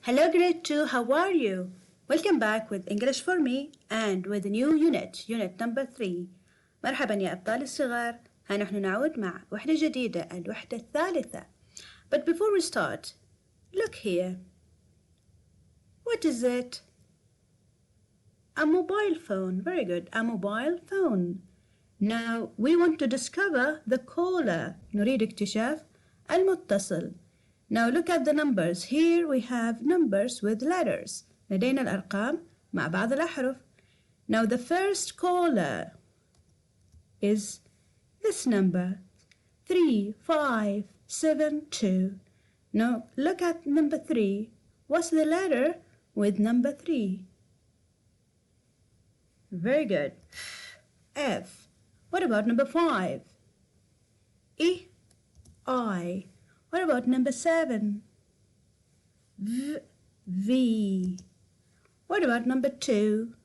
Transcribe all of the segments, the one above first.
Hello grade 2, how are you? Welcome back with English for me and with a new unit number 3. مرحبا يا أبطال الصغار. ها نحن نعود مع وحدة جديدة الوحدة الثالثة. But before we start, look here. What is it? A mobile phone. Very good. A mobile phone. Now we want to discover the caller. نريد اكتشاف المتصل. Now look at the numbers. Here we have numbers with letters. لدينا الأرقام مع بعض الأحرف. Now the first caller is this number 3572. Now look at number 3. What's the letter with number 3? Very good. F. What about number 5? E. I. What about number 7? V. What about number 2?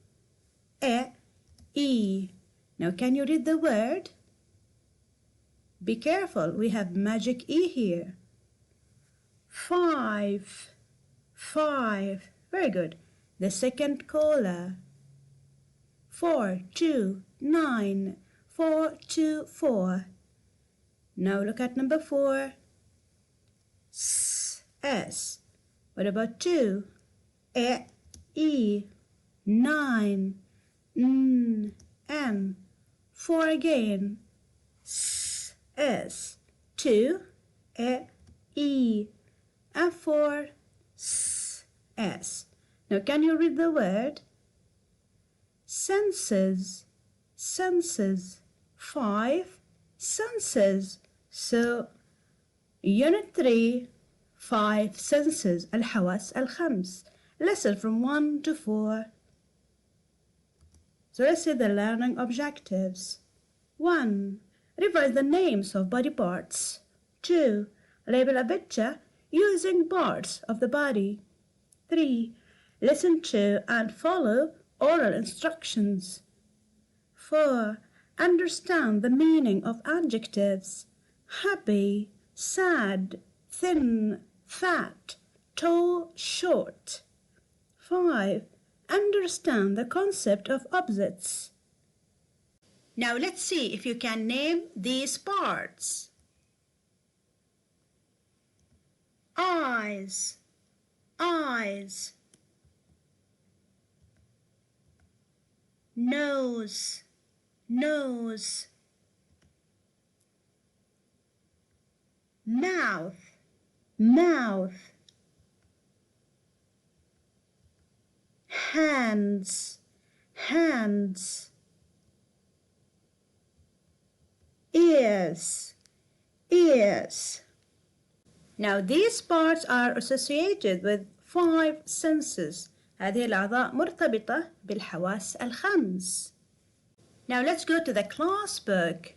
E. Now can you read the word? Be careful, we have magic E here. 5. Very good. The second caller. 429. 424. Now look at number 4. S. What about 2? E. 9. M. 4 again. S. 2. E. And 4. S. Now can you read the word? Senses. 5 senses. So Unit 3, 5 senses, الحواس الخمس. Lesson from 1 to 4. So let's see the learning objectives. 1. Revise the names of body parts. 2. Label a picture using parts of the body. 3. Listen to and follow oral instructions. 4. Understand the meaning of adjectives. Happy, sad, thin, fat, tall, short. 5. Understand the concept of opposites. Now let's see if you can name these parts. Eyes. Nose. Mouth. Hands. Ears. Now these parts are associated with 5 senses. هذه الأعضاء مرتبطة بالحواس الخمس. Now let's go to the class book.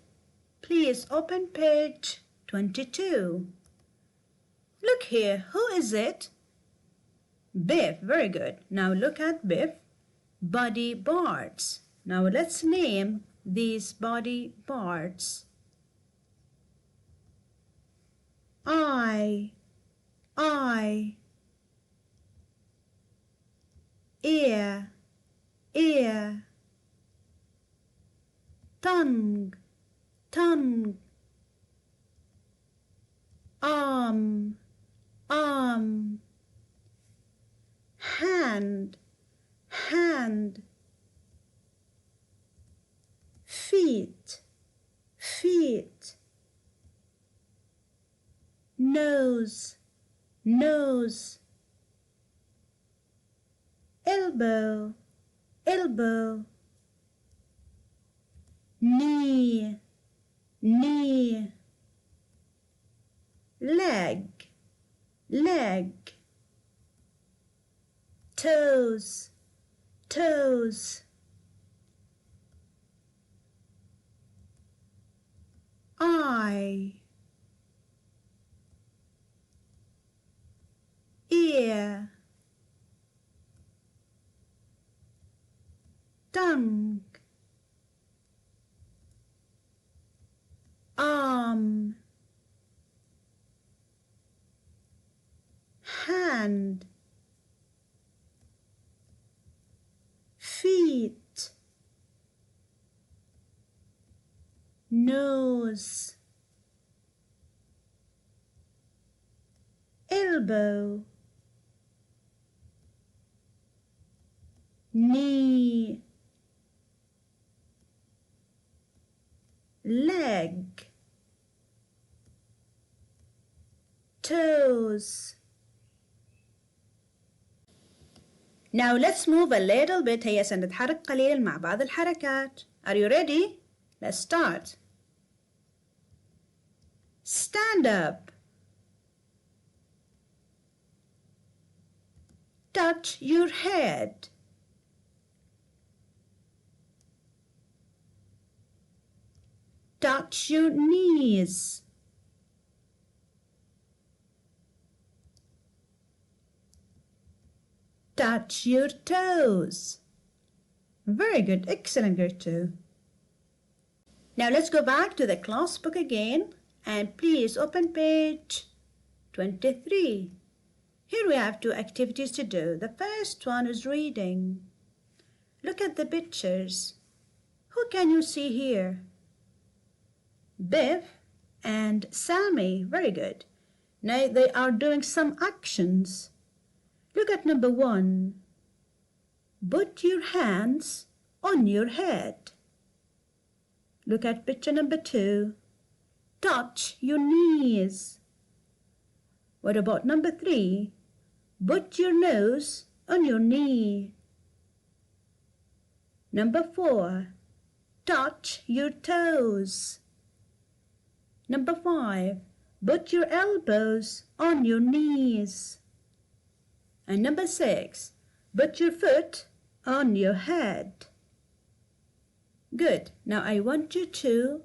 Please open page 22. Look here, who is it? Biff, very good. Now look at Biff. Body parts. Now let's name these body parts. Eye. Ear. Tongue. Arm. Hand. Feet. Nose. Elbow. Knee. Leg. Toes. Eye. Ear. Tongue. Arm. hand, feet, nose, elbow, knee, leg, toes. Now let's move a little bit. هيا سنتحرك قليلا مع بعض الحركات. Are you ready? Let's start. Stand up. Touch your head. Touch your knees. Touch your toes. Very good. Excellent, Grade 2. Now let's go back to the class book again and please open page 23. Here we have two activities to do. The first one is reading. Look at the pictures. Who can you see here? Biff and Sammy. Very good. Now they are doing some actions. Look at number 1. Put your hands on your head. Look at picture number 2. Touch your knees. What about number 3? Put your nose on your knee. Number 4. Touch your toes. Number 5. Put your elbows on your knees. And number 6. Put your foot on your head. Good. Now I want you to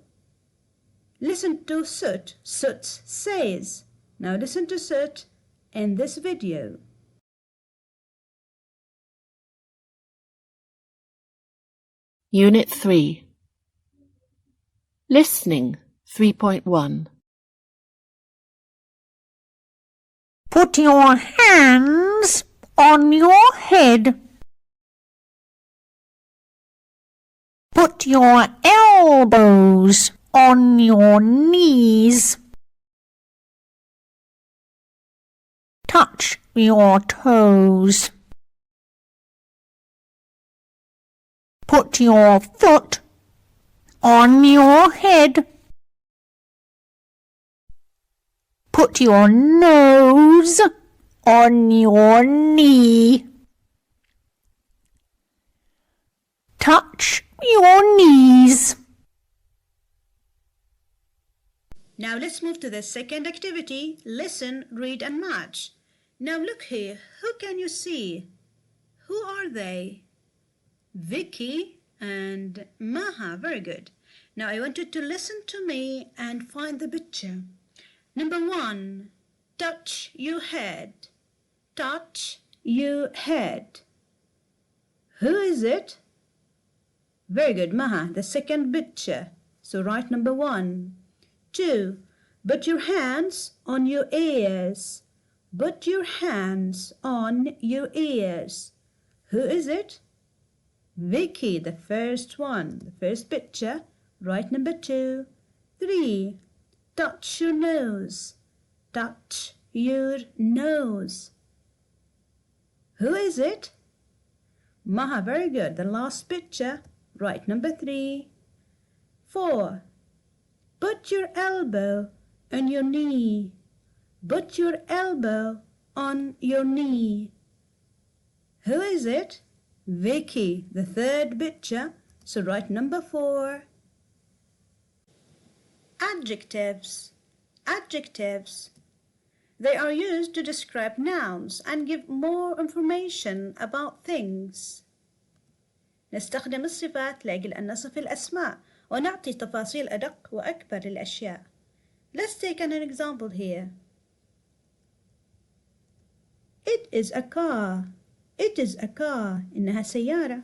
listen to Sut. Sut says. Now listen to Sut in this video. Unit 3. Listening 3.1. Put your hands on your head. Put your elbows on your knees. Touch your toes. Put your foot on your head. Put your nose on your knee. Touch your knees. Now let's move to the second activity. Listen, read and match. Now look here. Who can you see? Who are they? Vicky and Maha. Very good. Now I want you to listen to me and find the picture. Number 1. Touch your head. Touch your head. Who is it? Very good, Maha. The second picture. So write number 1. 2. Put your hands on your ears. Put your hands on your ears. Who is it? Vicky, the first one. The first picture. Write number 2. 3. Touch your nose. Touch your nose. Who is it? Maha, very good. The last picture. Write number 3. 4. Put your elbow on your knee. Put your elbow on your knee. Who is it? Vicky, the third picture. So write number 4. Adjectives. Adjectives. They are used to describe nouns and give more information about things. نستخدم الصفات لأجل أن نصف الأسماء ونعطي تفاصيل أدق وأكبر للأشياء. Let's take an example here. It is a car. It is a car. إنها سيارة.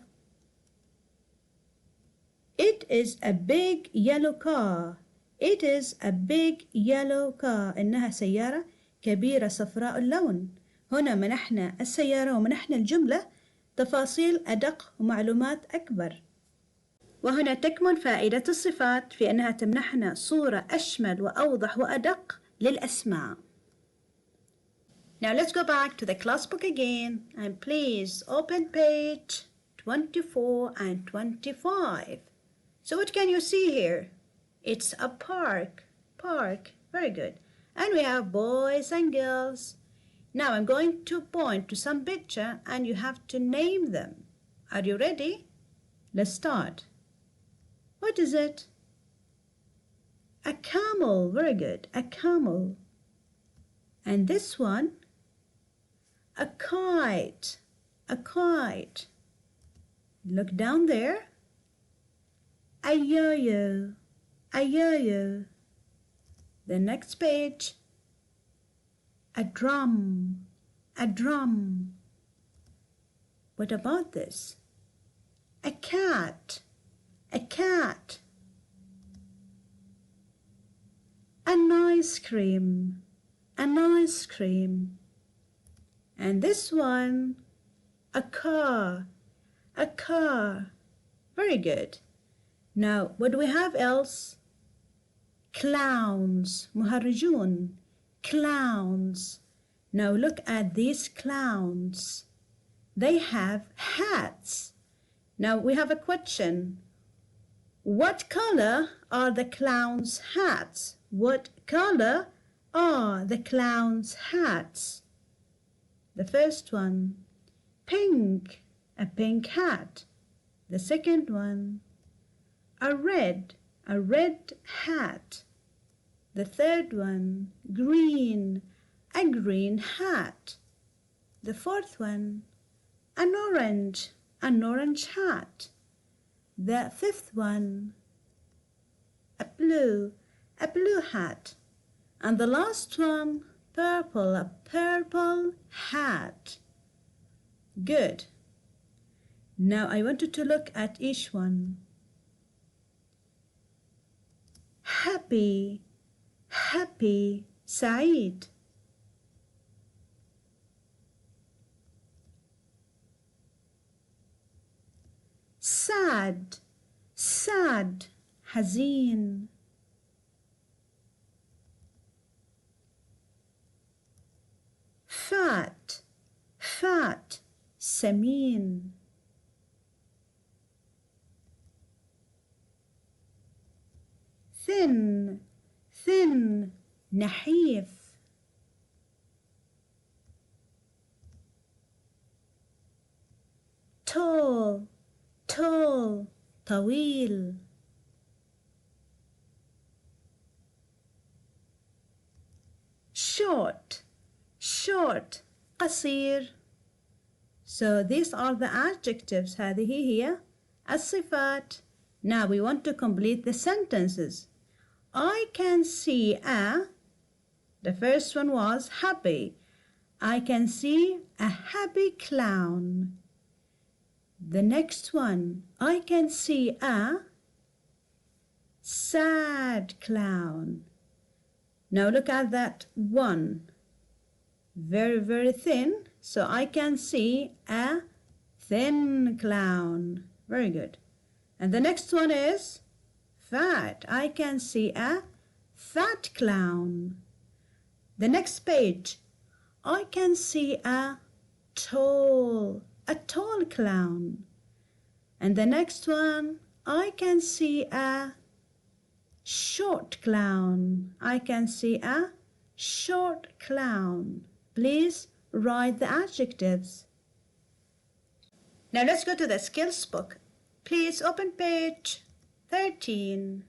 It is a big yellow car. It is a big yellow car. إنها سيارة كبيرة صفراء اللون. هنا منحنا السيارة ومنحنا الجملة تفاصيل أدق ومعلومات أكبر. وهنا تكمن فائدة الصفات في أنها تمنحنا صورة أشمل وأوضح وأدق للأسماء. Now let's go back to the class book again and please open page 24 and 25. So what can you see here? It's a park. Park. Very good. And we have boys and girls. Now I'm going to point to some picture and you have to name them. Are you ready? Let's start. What is it? A camel. Very good. A camel. And this one? A kite. A kite. Look down there. A yo-yo. A yo-yo. The next page. A drum. A drum. What about this? A cat. A cat. An ice cream. An ice cream. And this one, a car. A car. Very good. Now, what do we have else? Clowns. مهرجون. Clowns. Now look at these clowns. They have hats. Now we have a question. What color are the clowns' hats? What color are the clowns' hats? The first one, pink, a pink hat. The second one, a red hat. The third one, green, a green hat. The fourth one, an orange hat. The fifth one, a blue hat. And the last one, purple, a purple hat. Good. Now I want you to look at each one. Happy, happy, سعيد. sad, sad, حزين. fat, fat, سمين. thin, thin, نحيف. tall, tall, طويل. short, short, قصير. So these are the adjectives. هذه هي الصفات. Now we want to complete the sentences. I can see a, the first one was happy. I can see a happy clown. The next one, I can see a sad clown. Now look at that one. Very, very thin. So I can see a thin clown. Very good. And the next one is fat. I can see a fat clown. The next page, I can see a tall clown. And the next one, I can see a short clown. I can see a short clown. Please write the adjectives. Now let's go to the skills book. Please open page 13.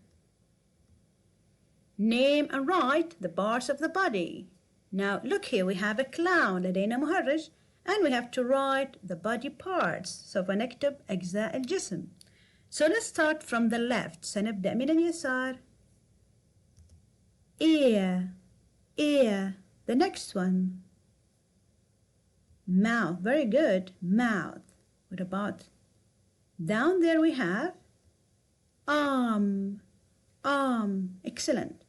Name and write the parts of the body. Now look here, we have a clown. لدينا مهرج. And we have to write the body parts. سوف نكتب أجزاء الجسم. So let's start from the left. سنبدأ من اليسار. Ear, ear. The next one. Mouth. Very good. Mouth. What about down there we have arm, arm. Excellent.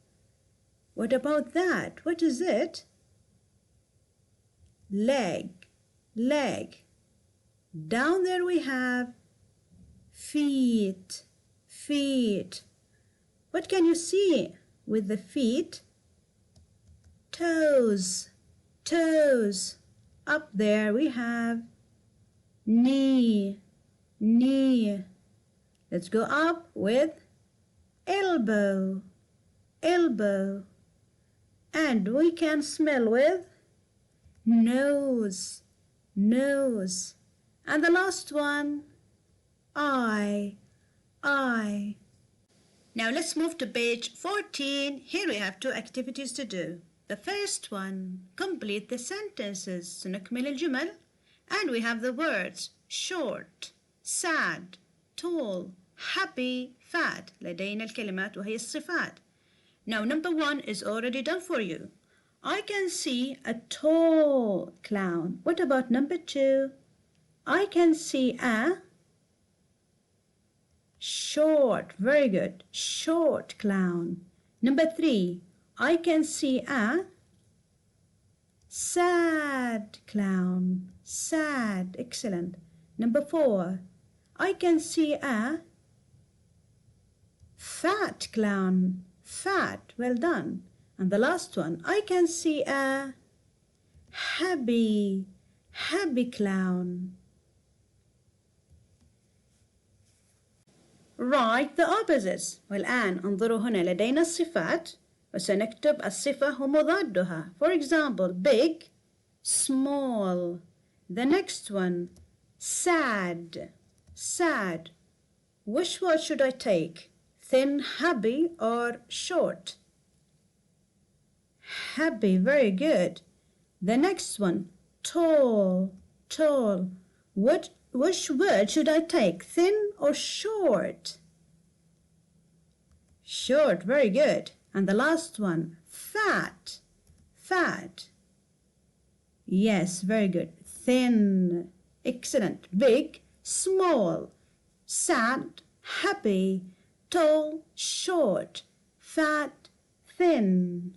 What about that? What is it? Leg, leg. Down there we have feet, feet. What can you see with the feet? Toes, toes. Up there we have knee, knee. Let's go up with elbow, elbow. And we can smell with nose, nose. And the last one, eye, eye. Now let's move to page 14. Here we have 2 activities to do. The first one, complete the sentences. نكمل الجمل. And we have the words short, sad, tall, happy, fat. لدينا الكلمات وهي الصفات. Now number 1 is already done for you. I can see a tall clown. What about number 2? I can see a short, very good, short clown. Number 3, I can see a sad clown, sad, excellent. Number 4, I can see a fat clown, fat, well done. And the last one, I can see a happy, happy clown. Write the opposites. والآن انظروا هنا لدينا الصفات وسنكتب الصفة ومضادها. For example, big, small. The next one, sad, sad. Which word should I take? Thin, happy, or short? Happy, very good. The next one, tall, tall. Which word should I take? Thin or short? Short, very good. And the last one, fat, fat. Yes, very good. Thin, excellent. Big, small, sad, happy, tall, short, fat, thin.